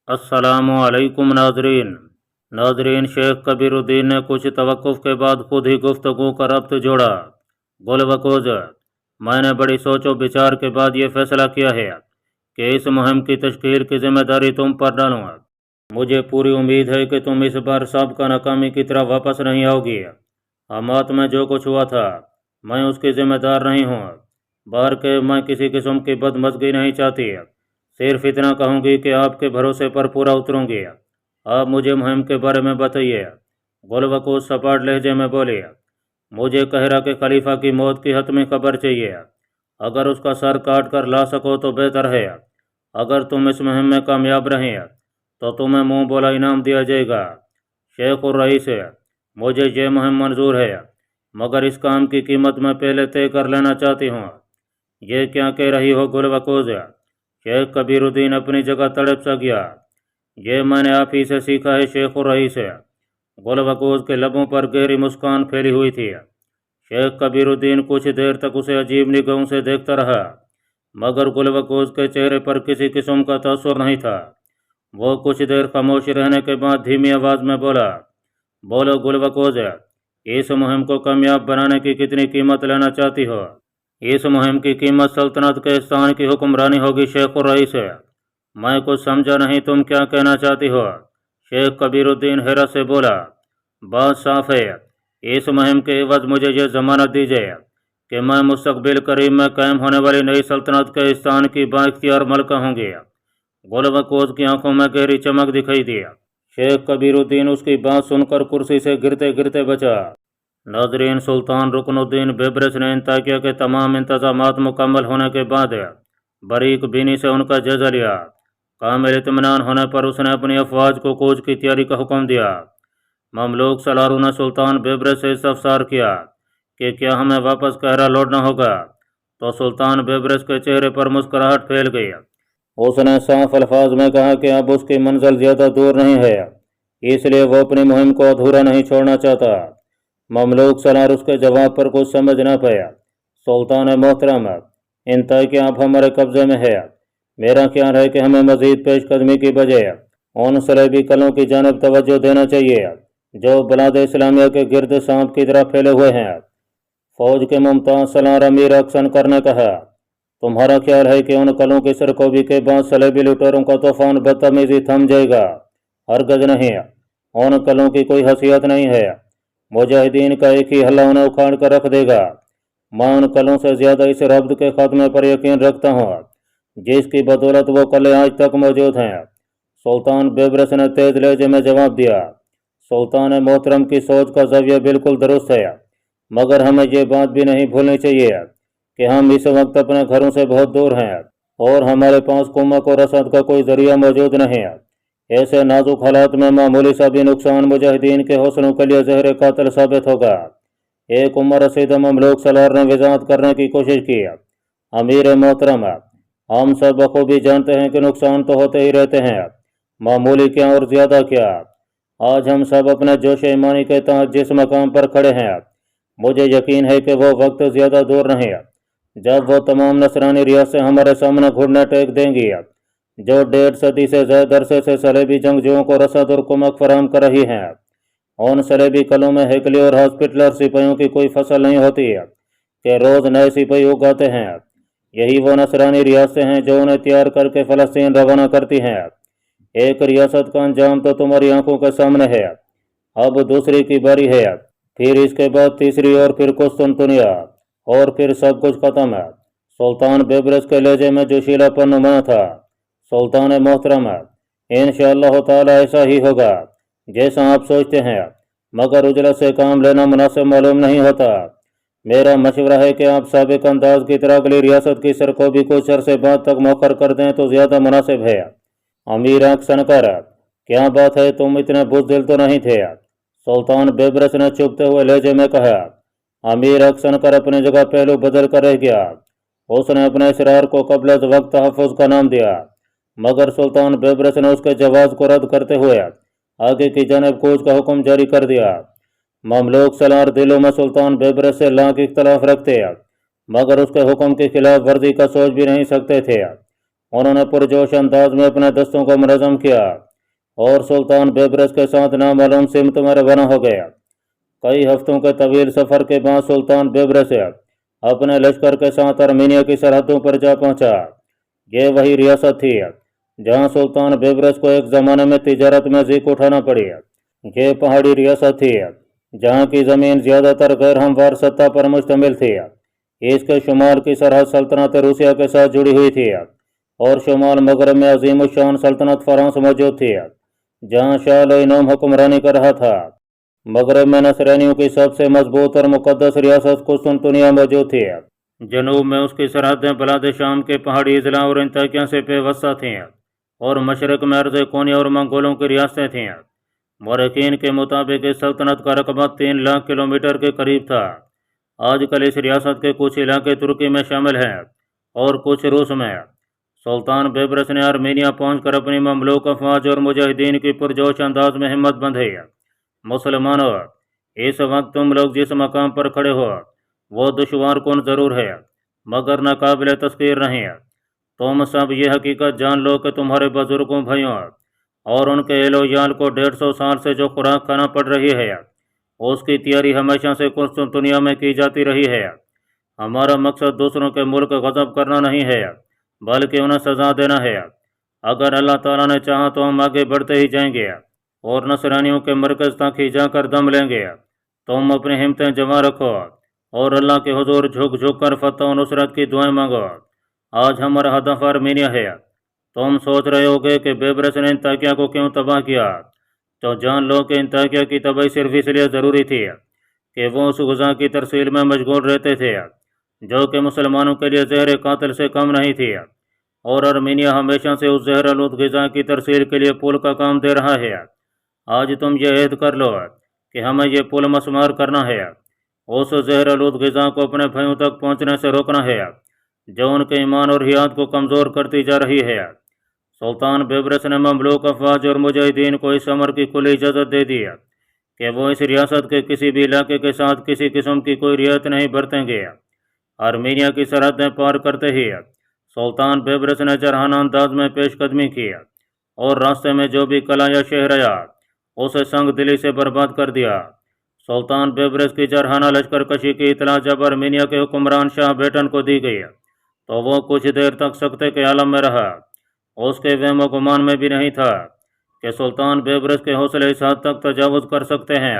अस्सलामुअलैकुम नाजरीन शेख कबीरुद्दीन ने कुछ तवक्कुफ के बाद खुद ही गुफ्तगू का रब्त जोड़ा। गुलवकोज, मैंने बड़ी सोचो विचार के बाद ये फैसला किया है कि इस मुहिम की तश्कील की जिम्मेदारी तुम पर डालूंगा। मुझे पूरी उम्मीद है कि तुम इस बार सबका नाकामी की तरह वापस नहीं आओगी। हमात में जो कुछ हुआ था मैं उसकी जिम्मेदार नहीं हूँ। बाहर के मैं किसी किस्म की बदमज़गी नहीं चाहती। सिर्फ इतना कहूँगी कि आपके भरोसे पर पूरा उतरूँगी। आप मुझे मुहिम के बारे में बताइए। गुलवकोज सपाट लहजे में बोले, मुझे कहरा के खलीफा की मौत की हतमी खबर चाहिए। अगर उसका सर काट कर ला सको तो बेहतर है। अगर तुम इस मुहिम में कामयाब रहें तो तुम्हें मुंह बोला इनाम दिया जाएगा। शेख और रईस, मुझे ये मुहिम मंजूर है, मगर इस काम की कीमत मैं पहले तय कर लेना चाहती हूँ। ये क्या कह रही हो गुलवकोज? शेख कबीरुद्दीन अपनी जगह तड़प सा गया। ये मैंने आप ही से सीखा है शेख और रईस। गुलवकोज के लबों पर गहरी मुस्कान फैली हुई थी। शेख कबीरुद्दीन कुछ देर तक उसे अजीब निगाहों से देखता रहा, मगर गुलवकोज के चेहरे पर किसी किस्म का तअस्सुर नहीं था। वो कुछ देर खामोश रहने के बाद धीमी आवाज़ में बोला, बोलो गुलवकोज, इस मुहिम को कामयाब बनाने की कितनी कीमत लेना चाहती हो? इस मुहिम की कीमत सल्तनत के स्थान की हुक्मरानी होगी शेख और रईस। मैं कुछ समझा नहीं, तुम क्या कहना चाहती हो? शेख कबीरुद्दीन हैरत से बोला, बात साफ है। इस मुहिम के एवज मुझे ये जमानत दीजिए कि मैं मुस्तकबिल करीब में कायम होने वाली नई सल्तनत के स्थान की बाइख्तियार मलका होंगी। गुलवकोज की आंखों में गहरी चमक दिखाई दी। शेख कबीरुद्दीन उसकी बात सुनकर कुर्सी से गिरते गिरते बचा। नाजरीन, सुल्तान रुकनुद्दीन बेबरस ने इंताकिया के तमाम इंतजामात मुकम्मल होने के बाद बारीक बीनी से उनका जायजा लिया। कामिल इत्मीनान होने पर उसने अपनी अफवाज को कूच की तैयारी का हुक्म दिया। ममलूक सलारों ने सुल्तान बेबरस से इस्तफसार किया कि क्या हमें वापस कहरा लौटना होगा, तो सुल्तान बेबरस के चेहरे पर मुस्कुराहट फैल गई। उसने साफ अल्फाज में कहा कि अब उसकी मंजिल ज़्यादा दूर नहीं है, इसलिए वो अपनी मुहिम को अधूरा नहीं छोड़ना चाहता। ममलूक सलार उसके जवाब पर कुछ समझ न पाया। सुल्तान मोहतरम, इंताकिया अब हमारे कब्जे में है। मेरा ख्याल है कि हमें मजीद पेशकदमी की बजाय उन सलेबी कलों की जानब तवज्जो देना चाहिए जो बलाद इस्लामिया के गिरद सांप की तरह फैले हुए हैं। फौज के मुमताज सलार अमीर अक्सन ने कहा, तुम्हारा ख्याल है कि उन कलों की सरकोबी के बाद सलेबी लुटेरों का तूफान बदतमीजी थम जाएगा? हरगज नहीं, उन कलों की कोई हैसियत नहीं है। मुजाहिदीन का एक ही हल्ला उन्हें उखाड़ कर रख देगा। मैं उन कलों से ज़्यादा इस रब्त के ख़त्मे पर यकीन रखता हूँ जिसकी बदौलत वो कलें आज तक मौजूद हैं। सुल्तान बेबरस ने तेज लहजे में जवाब दिया, सुल्तान मोहतरम की सोच का ज़ाविया बिल्कुल दुरुस्त है, मगर हमें ये बात भी नहीं भूलनी चाहिए कि हम इस वक्त अपने घरों से बहुत दूर हैं और हमारे पास कुमक और रसद का कोई जरिया मौजूद नहीं है। ऐसे नाजुक हालात में मामूली सा भी नुकसान मुजाहिदीन के हौसलों के लिए जहर कातिल साबित होगा। एक उम्र रसीद ममलूक सलार ने वजाहत करने की कोशिश की, अमीर मोहतरम, हम सब बखूबी जानते हैं कि नुकसान तो होते ही रहते हैं, मामूली क्या और ज़्यादा क्या। आज हम सब अपने जोश ईमानी के तहत जिस मकाम पर खड़े हैं, मुझे यकीन है कि वो वक्त ज़्यादा दूर नहीं जब वो तमाम नसरानी रियासतें हमारे सामने घुटने टेक देंगी जो 1.5 सदी से ज़्यादा अरसे से सलेबी जंगजुओं को रसद और कुमक फराहम कर रही हैं। उन सलेबी कलों में हैकली और हॉस्पिटलर सिपाहियों की कोई फसल नहीं होती कि रोज़ नए सिपाही उगाते हैं। यही वो नसरानी रियासतें हैं जो उन्हें तैयार करके फ़लस्तीन रवाना करती हैं। एक रियासत का अंजाम तो तुम्हारी आंखों के सामने है, अब दूसरी की बारी है, फिर इसके बाद तीसरी और फिर कुस्तुनतुनिया और फिर सब कुछ ख़त्म है। सुल्तान बेबरस के लहजे में जोशीलापन नुमाया था। सुल्तान मोहतरम, इंशाअल्लाह ताला ऐसा ही होगा जैसा आप सोचते हैं, मगर उजलत से काम लेना मुनासिब मालूम नहीं होता। मेरा मशवरा है कि आप साबिक अंदाज की तरह अगली रियासत की सरकोबी कुछ अरसे बाद तक मौखर कर दें तो ज़्यादा मुनासिब है। अमीर अक्सन, क्या बात है, तुम इतने बुज़दिल तो नहीं थे? सुल्तान बेबरस ने चुभते हुए लहजे में कहा। अमीर अक्सन अपनी जगह पहलू बदल कर रह गया। उसने अपने इसरार को कबल वक्त तहफ़्फ़ुज़ का नाम दिया, मगर सुल्तान बेबरस ने उसके जवाब को रद्द करते हुए आगे की जानब कूच का हुक्म जारी कर दिया। ममलूक सलार दिलों में सुल्तान बेबरस से लाख इख्तलाफ रखते, मगर उसके हुक्म की खिलाफ वर्जी का सोच भी नहीं सकते थे। उन्होंने पुरजोश अंदाज में अपने दस्तों को मुनज़्ज़म किया और सुल्तान बेबरस के साथ नामालूम सिमत में रवाना हो गया। कई हफ्तों के तवील सफ़र के बाद सुल्तान बेबरस अपने लश्कर के साथ आर्मीनिया की सरहदों पर जा पहुंचा। ये वही रियासत थी जहां सुल्तान बेबरस को एक ज़माने में तिजारत में ज़ीक उठाना पड़ी। ये पहाड़ी रियासत थी जहां की ज़मीन ज़्यादातर गैर हमवार सतह पर मुश्तमिल थी। इसके शुमाल की सरहद सल्तनत रूसिया के साथ जुड़ी हुई थी और शुमाल मगरब में अजीम शान सल्तनत फ्रांस मौजूद थी जहाँ शाह नौम हुक्मरानी कर रहा था। मगरब में नसरानियों की सबसे मजबूत और मुकद्दस रियासत कुस्तुनतुनिया मौजूद थी। जनूब में उसकी सरहदें बलाद शाम के पहाड़ी अजला और इंतकिया से पेवस्ता थीं और मशरक में अर्ज़ कोनिया और मंगोलों की रियासतें थीं। मौरखीन के मुताबिक इस सल्तनत का रकबा 3 लाख किलोमीटर के करीब था। आजकल इस रियासत के कुछ इलाके तुर्की में शामिल हैं और कुछ रूस में। सुल्तान बेबरस ने आर्मीनिया पहुंचकर अपनी ममलूक अफवाज और मुजाहिदीन की पुरजोश अंदाज में हिम्मत बंधी। मुसलमानों, इस वक्त तुम लोग जिस मकाम पर खड़े हो वो दुश्वार कुन ज़रूर है मगर नाकाबिल तस्कीर नहीं। तुम सब ये हकीकत जान लो कि तुम्हारे बुजुर्गों भाइयों और उनके एलो याल को 150 साल से जो खुराक खाना पड़ रही है उसकी तैयारी हमेशा से कुस्तुनतुनिया में की जाती रही है। हमारा मकसद दूसरों के मुल्क गज़ब करना नहीं है बल्कि उन्हें सज़ा देना है। अगर अल्लाह ताला ने चाहा तो हम आगे बढ़ते ही जाएंगे और नसरानियों के मरकज़ तक ही जाकर दम लेंगे। तुम अपनी हिम्मतें जमा रखो और अल्लाह के हुजूर झुक झुक कर फतह और नुसरत की दुआएं मांगो। आज हमारा हदफ आर्मीनिया है। तुम सोच रहे होगे कि बेबरस ने इंताकिया को क्यों तबाह किया, तो जान लो कि इंताकिया की तबाही सिर्फ इसलिए ज़रूरी थी कि वो उस गुज़ा की तरसील में मशगूल रहते थे जो कि मुसलमानों के लिए जहर कातिल से कम नहीं थी, और आर्मीनिया हमेशा से उस जहर आलूद ग़िज़ा की तरसील के लिए पुल का काम दे रहा है। आज तुम ये ऐद कर लो कि हमें यह पुल मसमार करना है, उस जहर आलूद ग़िज़ा को अपने भाइयों तक पहुँचने से रोकना है जो उनके ईमान और हियात को कमज़ोर करती जा रही है। सुल्तान बेबरस ने ममलूक अफवाज और मुजाहिदीन को इस अमर की खुली इजाज़त दे दी कि वो इस रियासत के किसी भी इलाके के साथ किसी किस्म की कोई रियायत नहीं बरतेंगे। आर्मीनिया की सरहदें पार करते ही सुल्तान बेबरस ने जरहाना अंदाज में पेशकदमी की और रास्ते में जो भी कला या शहर आया उसे संग दिली से बर्बाद कर दिया। सुल्तान बेबरस की जरहाना लश्कर कशी की इतला जब आर्मीनिया के हुक्मरान शाह बेटन को दी गई तो वो कुछ देर तक सख्ते के आलम में रहा। उसके वहम गुमान में भी नहीं था कि सुल्तान बेबरस के हौसले इस हद तक तजावुज़ कर सकते हैं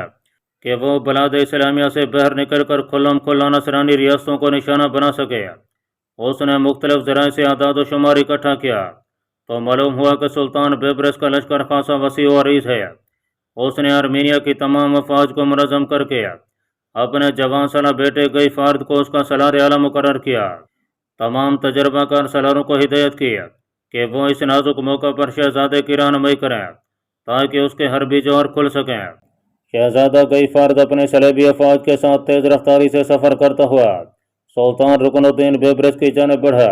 कि वो बलाद इस्लामिया से बाहर निकल कर खुल्लम खुल्ला नसरानी रियासतों को निशाना बना सके। उसने मुख्तलिफ ज़राए से आदाद व शुमार इकट्ठा किया तो मालूम हुआ कि सुल्तान बेबरस का लश्कर खासा वसी व अरीज़ है। उसने आर्मीनिया की तमाम अफवाज को मुनज़्ज़म करके अपने जवान सलाह बेटे गई फार्द को उसका सलार आला मुकर्रर किया। तमाम तजर्बाकार सलारों को हिदायत की कि वो इस नाजुक मौका पर शहजादे की रहनुमाई करें ताकि उसके हरबी जौहर खुल सकें। शहजादा गई फार्द अपने सलेबी अफवाज के साथ तेज़ रफ्तारी से सफ़र करता हुआ सुल्तान रुकनुद्दीन बेबरस की जानिब बढ़ा।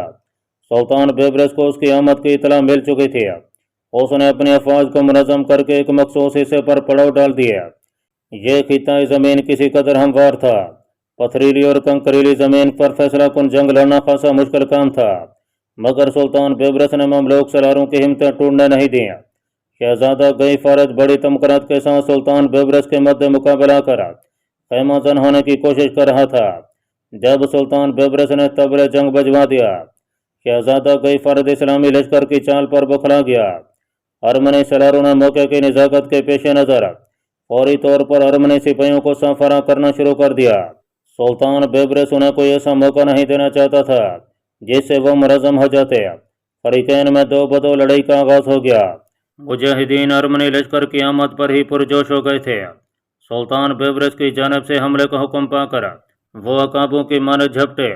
सुल्तान बेबरस को उसकी आमद की इतला मिल चुकी थी। उसने अपनी अफवाज को मुनज़्ज़म करके एक मखसूस हिस्से पर पड़ाव डाल दिया। ये खिताई ज़मीन किसी कदर हमवार था। पथरीली और कंकरीली ज़मीन पर फैसला कुन जंग लड़ना खासा मुश्किल काम था, मगर सुल्तान बेबरस ने ममलूक सलारों की हिम्मतें टूटने नहीं दी। शहजादा गई फारद बड़ी तमकरात के साथ सुल्तान बेबरस के मद्दे मुकाबला कर खैमा जन होने की कोशिश कर रहा था। जब सुल्तान बेबरस ने तबले जंग बजवा दिया, शहजादा गई फारद इस्लामी लश्कर की चाल पर बौखला गया। अरमनी सलारों ने मौके की नज़ाकत के पेश नज़र फौरी तौर पर अरमनी सिपाहियों को सांफरा करना शुरू कर दिया। सुल्तान बेबरस उन्हें कोई ऐसा मौका नहीं देना चाहता था जिससे वो मुनज़्ज़म हो जाते। फरीकैन में दो बदो लड़ाई का आगाज़ हो गया। मुजाहिदीन अरमनी लश्कर की आमद पर ही पुरजोश हो गए थे। सुल्तान बेबरस की जानिब से हमले का हुक्म पाकर वो अकाबों की मानद झपटे।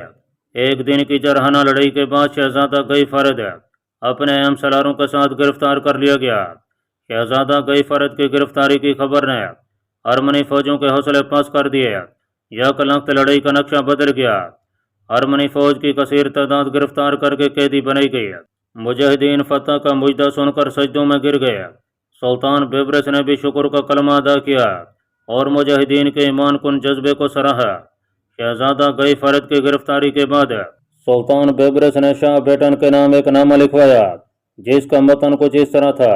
एक दिन की जरहाना लड़ाई के बाद शहजादा गई फारद अपने अहम सलारों के साथ गिरफ्तार कर लिया गया। शहजादा गई फारद की गिरफ्तारी की खबर ने अरमनी फौजों के हौसले पस्त कर दिए। यकलख्त लड़ाई का नक्शा बदल गया। अरमनी फौज की कसीर तादाद गिरफ्तार करके कैदी बनाई गई। मुजाहिदीन फतह का मुजदा सुनकर सजदों में गिर गए। सुल्तान बेबरस ने भी शुक्र का कलमा अदा किया और मुजाहिदीन के ईमान कुन जज्बे को सराहा। शहजादा गई फारद की गिरफ्तारी के बाद سلطان بیبرس نے شاہ بیٹن کے نام ایک نامہ لکھوایا جس کا متن کچھ اس طرح تھا: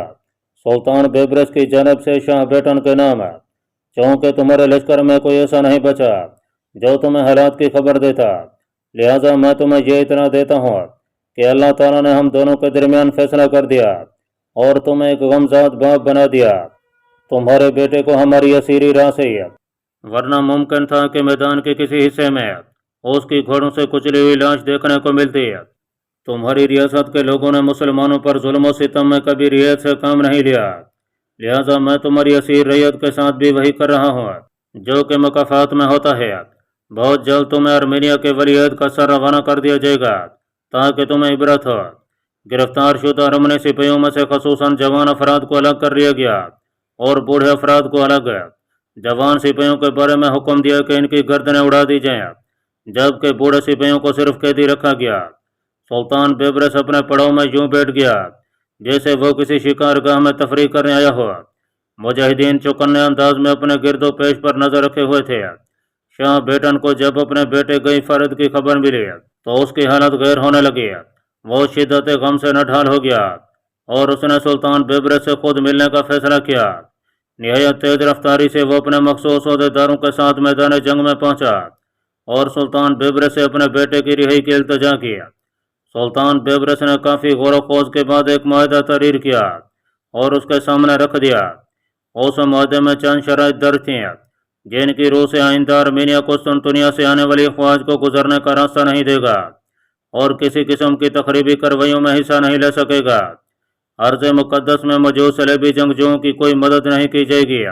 سلطان بیبرس کی جانب سے شاہ بیٹن کے نام، چونکہ تمہارے لشکر میں کوئی ایسا نہیں بچا جو تمہیں حالات کی خبر دیتا، لہذا میں تمہیں یہ اطلاع دیتا ہوں کہ اللہ تعالیٰ نے ہم دونوں کے درمیان فیصلہ کر دیا اور تمہیں ایک غمزاد باپ بنا دیا۔ تمہارے بیٹے کو ہماری اسیری راہ سے ورنہ ممکن تھا کہ میدان کے کسی حصے میں اس کی گھوڑوں سے کچلی ہوئی لاش دیکھنے کو ملتی۔ تمہاری ریاست کے لوگوں نے مسلمانوں پر ظلم و ستم میں کبھی ریت سے کام نہیں لیا، لہذا میں تمہاری اسیر ریت کے ساتھ بھی وہی کر رہا ہوں جو کہ مکافات میں ہوتا ہے۔ بہت جلد تمہیں آرمینیا کے ولی عہد کا سر روانہ کر دیا جائے گا تاکہ تمہیں عبرت ہو۔ گرفتار شدہ رمنی سپاہیوں میں سے خصوصاً جوان افراد کو الگ کر لیا گیا اور بوڑھے افراد کو الگ۔ جوان سپاہیوں کے بارے میں حکم دیا کہ ان کی گردنیں اڑا دی جائیں، جبکہ بوڑھے سپاہیوں کو صرف قیدی رکھا گیا۔ سلطان بیبرس اپنے پڑاؤ میں یوں بیٹھ گیا جیسے وہ کسی شکار گاہ میں تفریح کرنے آیا ہو۔ مجاہدین چوکنے انداز میں اپنے گرد و پیش پر نظر رکھے ہوئے تھے۔ شاہ بیٹن کو جب اپنے بیٹے گئی فرد کی خبر ملی تو اس کی حالت غیر ہونے لگی۔ وہ شدت غم سے نڈھال ہو گیا اور اس نے سلطان بیبرس سے خود ملنے کا فیصلہ کیا۔ نہایت تیز رفتاری سے وہ اپنے مخصوص عہدیداروں کے ساتھ میدان جنگ میں پہنچا اور سلطان بیبرس سے اپنے بیٹے کی رہائی کی التجا کی۔ سلطان بیبرس نے کافی غور و خوض کے بعد ایک معاہدہ تحریر کیا اور اس کے سامنے رکھ دیا۔ اس معاہدے میں چند شرائط درج تھیں جن کی روح سے آئندہ آرمینیا قسطنطنیہ سے آنے والی افواج کو گزرنے کا راستہ نہیں دے گا اور کسی قسم کی تخریبی کارروائیوں میں حصہ نہیں لے سکے گا۔ ارض مقدس میں موجود صلیبی جنگجوؤں کی کوئی مدد نہیں کی جائے گی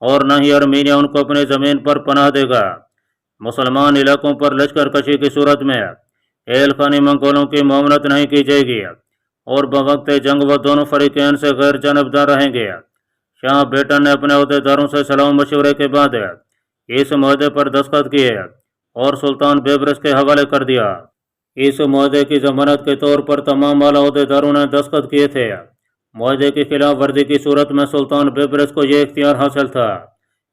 اور نہ ہی آرمینیا ان کو اپنی زمین پر پناہ دے گا۔ مسلمان علاقوں پر لشکر کشی کی صورت میں ایل خانی منگولوں کی معاونت نہیں کی جائے گی اور بوقت جنگ وہ دونوں فریقین سے غیر جانبدار رہیں گے۔ شاہ بیٹن نے اپنے عہدیداروں سے صلاح و مشورے کے بعد اس معاہدے پر دستخط کیے اور سلطان بیبرس کے حوالے کر دیا۔ اس معاہدے کی ضمانت کے طور پر تمام اعلیٰ عہدیداروں نے دستخط کیے تھے۔ معاہدے کی خلاف ورزی کی صورت میں سلطان بیبرس کو یہ اختیار حاصل تھا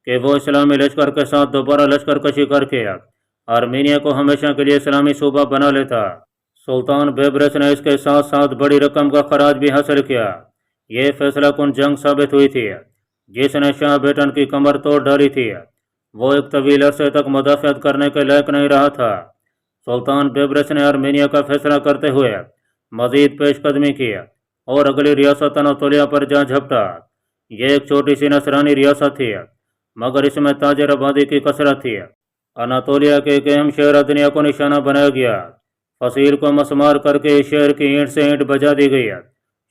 کہ وہ اسلامی لشکر کے ساتھ دوبارہ لشکر کشی کر کے آرمینیا کو ہمیشہ کے لیے اسلامی صوبہ بنا لیتا۔ سلطان بیبرس نے اس کے ساتھ ساتھ بڑی رقم کا خراج بھی حاصل کیا۔ یہ فیصلہ کن جنگ ثابت ہوئی تھی جس نے شاہ بیٹن کی کمر توڑ ڈالی تھی۔ وہ ایک طویل عرصے تک مدافعت کرنے کے لائق نہیں رہا تھا۔ سلطان بیبرس نے آرمینیا کا فیصلہ کرتے ہوئے مزید پیش قدمی کی اور اگلی ریاست اناطولیہ پر جا جھپٹا۔ یہ ایک چھوٹی سی نصرانی ریاست تھی مگر اس میں تاجر آبادی کی کثرت تھی۔ اناطولیہ کے ایک اہم شہر ادنیا کو نشانہ بنایا گیا۔ فصیل کو مسمار کر کے اس شہر کی اینٹ سے اینٹ بجا دی گئی۔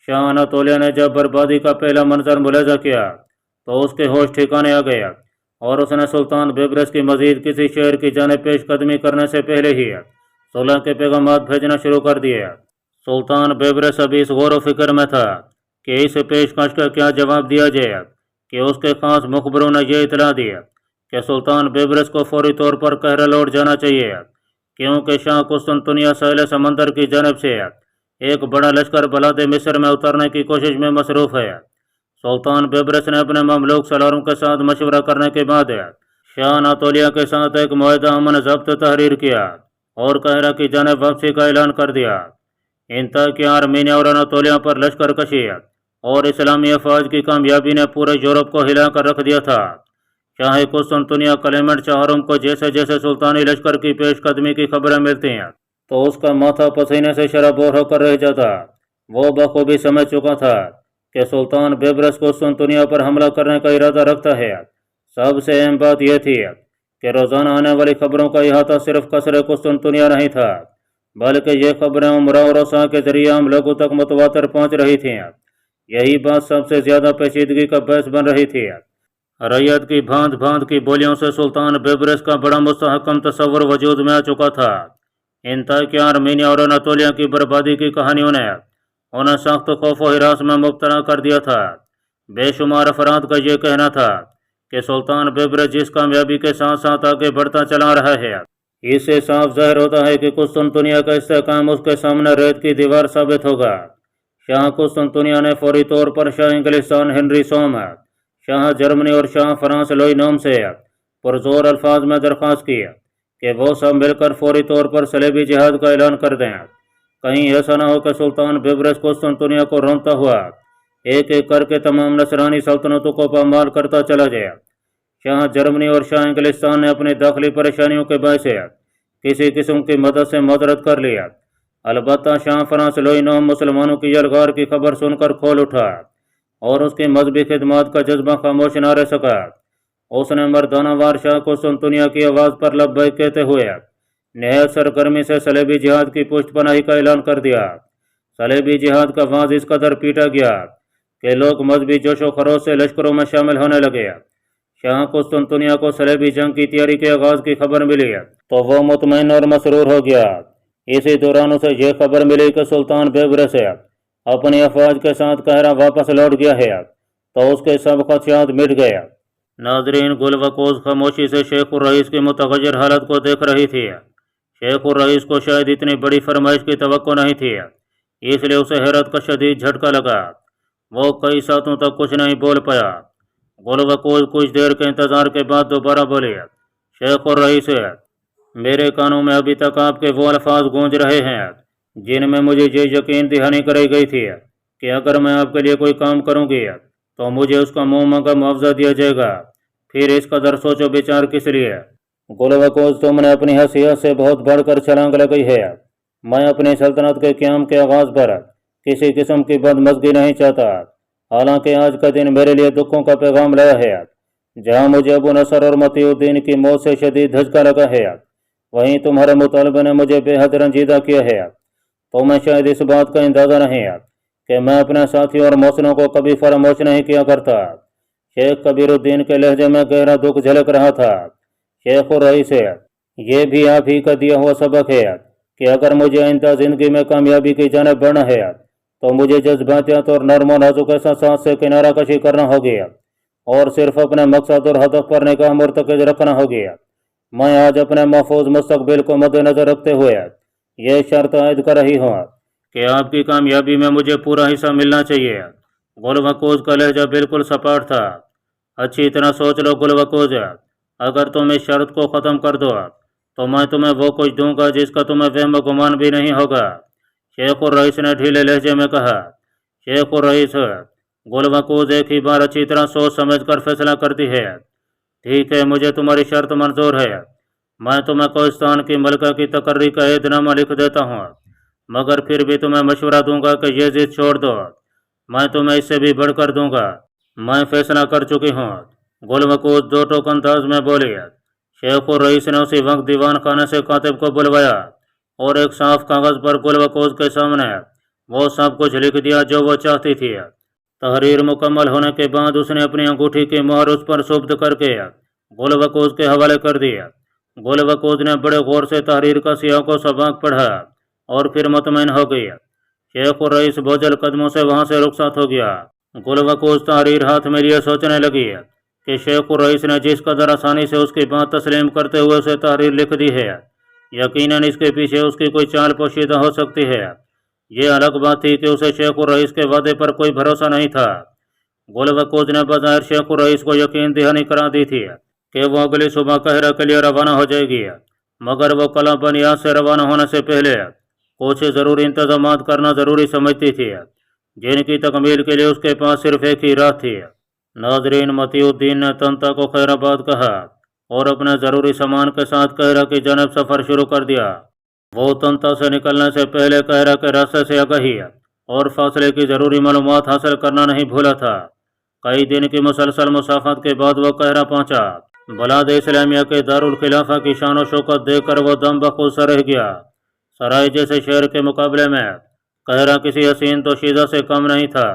شاہ اناطولیہ نے جب بربادی کا پہلا منظر ملاحظہ کیا تو اس کے ہوش ٹھکانے آ گیا اور اس نے سلطان بیبرس کی مزید کسی شہر کی جانب پیش قدمی کرنے سے پہلے ہی صلح کے پیغامات بھیجنا شروع کر دیے۔ سلطان بیبرس ابھی اس غور و فکر میں تھا کہ اس پیشکش کا کیا جواب دیا جائے کہ اس کے خاص مخبروں نے یہ اطلاع دی کہ سلطان بیبرس کو فوری طور پر قاہرہ لوٹ جانا چاہیے کیونکہ شاہ قسطنطنیہ ساحل سمندر کی جانب سے ایک بڑا لشکر بلاد مصر میں اترنے کی کوشش میں مصروف ہے۔ سلطان بیبرس نے اپنے مملوک سالاروں کے ساتھ مشورہ کرنے کے بعد شاہ اناطولیہ کے ساتھ ایک معاہدہ امن ضبط تحریر کیا اور قاہرہ کی جانب واپسی کا اعلان کر دیا۔ انتہا آرمینیا اور اناطولیہ پر لشکر کشی اور اسلامی افواج کی کامیابی نے پورے یورپ کو ہلا کر رکھ دیا تھا۔ شاہ قسطنطنیہ کلیمنٹ چہارم کو جیسے جیسے سلطانی لشکر کی پیش قدمی کی خبریں ملتی ہیں تو اس کا ماتھا پسینے سے شرابور ہو کر رہ جاتا۔ وہ بخوبی سمجھ چکا تھا کہ سلطان بیبرس قسطنطنیہ پر حملہ کرنے کا ارادہ رکھتا ہے۔ سب سے اہم بات یہ تھی کہ روزانہ آنے والی خبروں کا احاطہ صرف قصر قسطنطنیہ نہیں تھا بلکہ یہ خبریں عمرا اور رسا کے ذریعے عام لوگوں تک متواتر پہنچ رہی تھیں۔ یہی بات سب سے زیادہ پیچیدگی کا باعث بن رہی تھی۔ ریت کی بھانت بھانت کی بولیوں سے سلطان بیبرس کا بڑا مستحکم تصور وجود میں آ چکا تھا۔ انتہا آرمینیا اور اناطولیہ کی بربادی کی کہانیوں نے انہیں سخت خوف و ہراس میں مبتلا کر دیا تھا۔ بے شمار افراد کا یہ کہنا تھا کہ سلطان بیبرس جس کامیابی کے ساتھ ساتھ آگے بڑھتا چلا رہا ہے اس سے صاف ظاہر ہوتا ہے کہ قسطنطنیہ کا استحکام اس کے سامنے ریت کی دیوار ثابت ہوگا۔ شاہ قسطنطنیہ نے فوری طور پر شاہ انگلستان ہنری سوم، شاہ جرمنی اور شاہ فرانس لوئی نوم سے پرزور الفاظ میں درخواست کی کہ وہ سب مل کر فوری طور پر صلیبی جہاد کا اعلان کر دیں، کہیں ایسا نہ ہو کہ سلطان بیبرس قسطنطنیہ کو رونتا ہوا ایک ایک کر کے تمام نصرانی سلطنتوں کو پامال کرتا چلا گیا۔ شاہ جرمنی اور شاہ انگلستان نے اپنی داخلی پریشانیوں کے باعث کسی قسم کی مدد سے معذرت کر لیا، البتہ شاہ فرانس لوئی نوم مسلمانوں کی یلغار کی خبر سن کر کھول اٹھا اور اس کی مذہبی خدمات کا جذبہ خاموش نہ رہ سکا۔ اس نے مردانہ وار شاہ قسطنطنیہ کی آواز پر لبیک کہتے ہوئے نہایت سرگرمی سے صلیبی جہاد کی پشت پناہی کا اعلان کر دیا۔ صلیبی جہاد کا باز اس قدر پیٹا گیا کہ لوگ مذہبی جوش و خروش سے لشکروں میں شامل ہونے لگے۔ شاہ قسطنطنیہ کو صلیبی جنگ کی تیاری کے آغاز کی خبر ملی تو وہ مطمئن اور مسرور ہو گیا۔ اسی دوران اسے یہ خبر ملی کہ سلطان بیبرس اپنی افواج کے ساتھ قاہرہ واپس لوٹ گیا ہے تو اس کے سب خدشات مٹ گئے۔ ناظرین، گل وقوز خاموشی سے شیخ الرئیس کی متغیر حالت کو دیکھ رہی تھی۔ شیخ الرئیس کو شاید اتنی بڑی فرمائش کی توقع نہیں تھی، اس لیے اسے حیرت کا شدید جھٹکا لگا۔ وہ کئی ساتوں تک کچھ نہیں بول پایا۔ گل وقوز کچھ دیر کے انتظار کے بعد دوبارہ بولے، شیخ الرئیس، میرے کانوں میں ابھی تک آپ کے وہ الفاظ گونج رہے ہیں جن میں مجھے یہ یقین دہانی کرائی گئی تھی کہ اگر میں آپ کے لیے کوئی کام کروں گی تو مجھے اس کا منہ مانگا معاوضہ دیا جائے گا، پھر اس قدر سوچ و بچار کس لیے؟ گل وقوز، تم نے اپنی حیثیت سے بہت بڑھ کر چھلانگ لگائی ہے۔ میں اپنی سلطنت کے قیام کے آغاز پر کسی قسم کی بدمزگی نہیں چاہتا، حالانکہ آج کا دن میرے لیے دکھوں کا پیغام لایا ہے۔ جہاں مجھے ابو نصر اور متی الدین کی موت سے شدید دھچکا لگا ہے، وہیں تمہارے مطالبے نے مجھے بے حد رنجیدہ کیا ہے۔ تو میں شاید اس بات کا اندازہ نہیں کہ میں اپنے ساتھیوں اور محسنوں کو کبھی فراموش نہیں کیا کرتا۔ شیخ کبیر الدین کے لہجے میں گہرا دکھ جھلک رہا تھا۔ شیخ الرئیس، یہ بھی آپ ہی کا دیا ہوا سبق ہے کہ اگر مجھے آئندہ زندگی میں کامیابی کی جانب بڑھنا ہے تو مجھے جذباتیات اور نرم و نازک احساسات سے کنارہ کشی کرنا ہوگی اور صرف اپنے مقصد اور ہدف پر نگاہ مرتکز رکھنا ہوگی۔ میں آج اپنے محفوظ مستقبل کو مد نظر رکھتے ہوئے یہ شرط عائد کر رہی ہوں کہ آپ کی کامیابی میں مجھے پورا حصہ ملنا چاہیے۔ گل وقوز کا لہجہ بالکل سپاٹ تھا۔ اچھی طرح سوچ لو گل وقوز، اگر تم اس شرط کو ختم کر دو تو میں تمہیں وہ کچھ دوں گا جس کا تمہیں وہم و گمان بھی نہیں ہوگا۔ شیخ الرئیس نے ڈھیلے لہجے میں کہا۔ شیخ الرئیس، گل وقوز ایک ہی بار اچھی طرح سوچ سمجھ کر فیصلہ کرتی ہے۔ ٹھیک ہے، مجھے تمہاری شرط منظور ہے۔ میں تمہیں کوہستان کی ملکہ کی تقرری کا عہد نامہ لکھ دیتا ہوں، مگر پھر بھی تمہیں مشورہ دوں گا کہ یہ ضد چھوڑ دو۔ میں تمہیں اس سے بھی بڑھ کر دوں گا۔ میں فیصلہ کر چکی ہوں۔ گل وقوز دو ٹوک انداز میں بولی۔ شیخ الرئیس نے اسی وقت دیوان خانے سے کاتب کو بلوایا اور ایک صاف کاغذ پر گل وقوز کے سامنے وہ سب کچھ لکھ دیا جو وہ چاہتی تھی۔ تحریر مکمل ہونے کے بعد اس نے اپنی انگوٹھی کی مہر اس پر سپرد کر کے گل وقوز کے حوالے کر دیا۔ گل وقوز نے بڑے غور سے تحریر کا سیاق و سباق پڑھا اور پھر مطمئن ہو گئی۔ شیخ الرئیس بوجھل قدموں سے وہاں سے رخصت ہو گیا۔ گل وقوز تحریر ہاتھ میں لیے سوچنے لگی کہ شیخ الرئیس نے جس قدر آسانی سے اس کی بات تسلیم کرتے ہوئے اسے تحریر لکھ دی ہے، یقیناً اس کے پیچھے اس کی کوئی چال پوشیدہ ہو سکتی ہے۔ یہ الگ بات تھی کہ اسے شیخ الرئیس کے وعدے پر کوئی بھروسہ نہیں تھا۔ گل وقوز نے بظاہر شیخ الرئیس کو یقین دہانی کرا دی تھی کہ وہ اگلی صبح قاہرہ کے لیے روانہ ہو جائے گی، مگر وہ قلعہ بنیاد سے روانہ ہونے سے پہلے کچھ ضروری انتظامات کرنا ضروری سمجھتی تھی جن کی تکمیل کے لیے اس کے پاس صرف ایک ہی راہ تھی۔ ناظرین، متی الدین نے طنطا کو خیر آباد کہا اور اپنے ضروری سامان کے ساتھ قاہرہ کی جانب سفر شروع کر دیا۔ وہ طنطا سے نکلنے سے پہلے قاہرہ کے راستے سے آگاہی اور فاصلے کی ضروری معلومات حاصل کرنا نہیں بھولا تھا۔ کئی دن کی مسلسل مسافت کے بعد وہ قاہرہ پہنچا۔ بلاد اسلامیہ کے دارالخلافہ کی شان و شوکت دیکھ کر وہ دم بخود سا رہ گیا۔ سرائے جیسے شہر کے مقابلے میں قاہرہ کسی حسین دوشیزہ سے کم نہیں تھا۔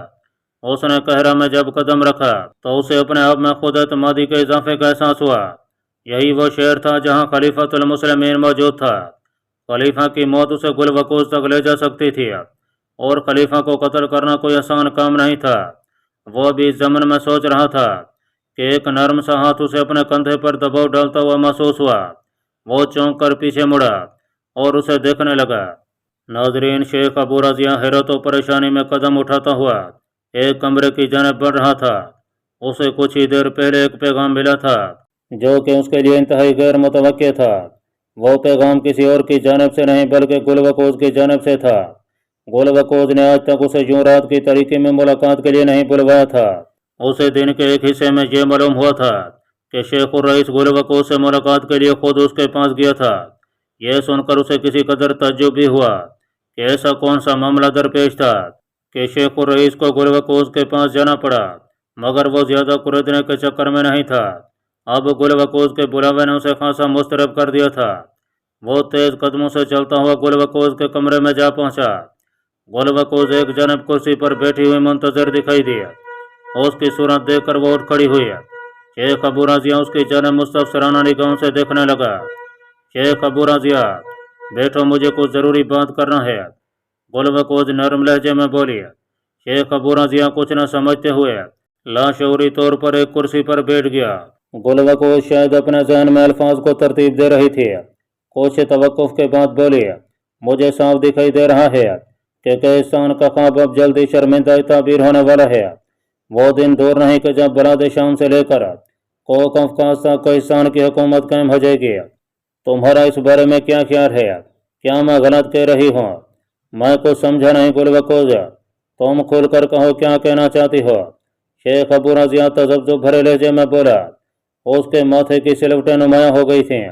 اس نے قاہرہ میں جب قدم رکھا تو اسے اپنے آپ میں خود اعتمادی کے اضافے کا احساس ہوا۔ یہی وہ شہر تھا جہاں خلیفۃ المسلمین موجود تھا۔ خلیفہ کی موت اسے گل وقوز تک لے جا سکتی تھی اور خلیفہ کو قتل کرنا کوئی آسان کام نہیں تھا۔ وہ بھی اس ضمن میں سوچ رہا تھا کہ ایک نرم سا ہاتھ اسے اپنے کندھے پر دباؤ ڈالتا ہوا محسوس ہوا۔ وہ چونک کر پیچھے مڑا اور اسے دیکھنے لگا۔ ناظرین، شیخ ابو رضیہ حیرت و پریشانی میں قدم اٹھاتا ہوا ایک کمرے کی جانب بڑھ رہا تھا۔ اسے کچھ ہی دیر پہلے ایک پیغام ملا تھا جو کہ اس کے لیے انتہائی غیر متوقع تھا۔ वो पैगाम किसी और की जानिब से नहीं बल्कि गुलवकोज की जानिब से था। गुलवकोज ने आज तक उसे यूं रात की तरीके में मुलाकात के लिए नहीं बुलवाया था। उसे दिन के एक हिस्से में ये मालूम हुआ था कि शेख उर रईस गुलवकोज से मुलाकात के लिए खुद उसके पास गया था। यह सुनकर उसे किसी कदर तज्जुब भी हुआ कि ऐसा कौन सा मामला दरपेश था कि शेख उर रईस को गुलवकोज के पास जाना पड़ा, मगर वो ज्यादा कुरेदने के चक्कर में नहीं था। अब गुलवकोज के बुलावे ने उसे खासा मुस्तरब कर दिया था। वो तेज कदमों से चलता हुआ गुलवकोज के कमरे में जा पहुंचा। गुलवकोज एक जानब कुर्सी पर बैठी हुई मुंतजर दिखाई दिया। उसकी सूरत देखकर वो उठ खड़ी हुई। शेख अबू राजिया उसकी जानब मुस्तफसराना निगाहों से देखने लगा। शेख अबू राजिया, बैठो, मुझे कुछ ज़रूरी बात करना है, गुलवकोज नरम लहजे में बोली। शेख अबू राजिया कुछ न समझते हुए लाशऊरी तौर पर एक कुर्सी पर बैठ गया। गुलवकोज शायद अपने जहन में अल्फाज को तरतीब दे रही थी। कुछ तवक्कुफ के बाद बोली, मुझे साफ दिखाई दे रहा है कि कहिस्तान का ख्वाब अब जल्दी शर्मिंदा ताबीर होने वाला है। वो दिन दूर नहीं कि जब बलाद शाम से लेकर कोक अफकास तक कहिस्तान की हुकूमत कायम हो जाएगी। तुम्हारा इस बारे में क्या ख्याल है? क्या मैं गलत कह रही हूँ? मैं कुछ समझा नहीं गुलवकोज, तुम खुल कर कहो, क्या कहना चाहती हो? शेख अबू राजिया तजब्जुब भरे लहजे में बोला। उसके माथे की सिलवटें नुमायां हो गई थीं।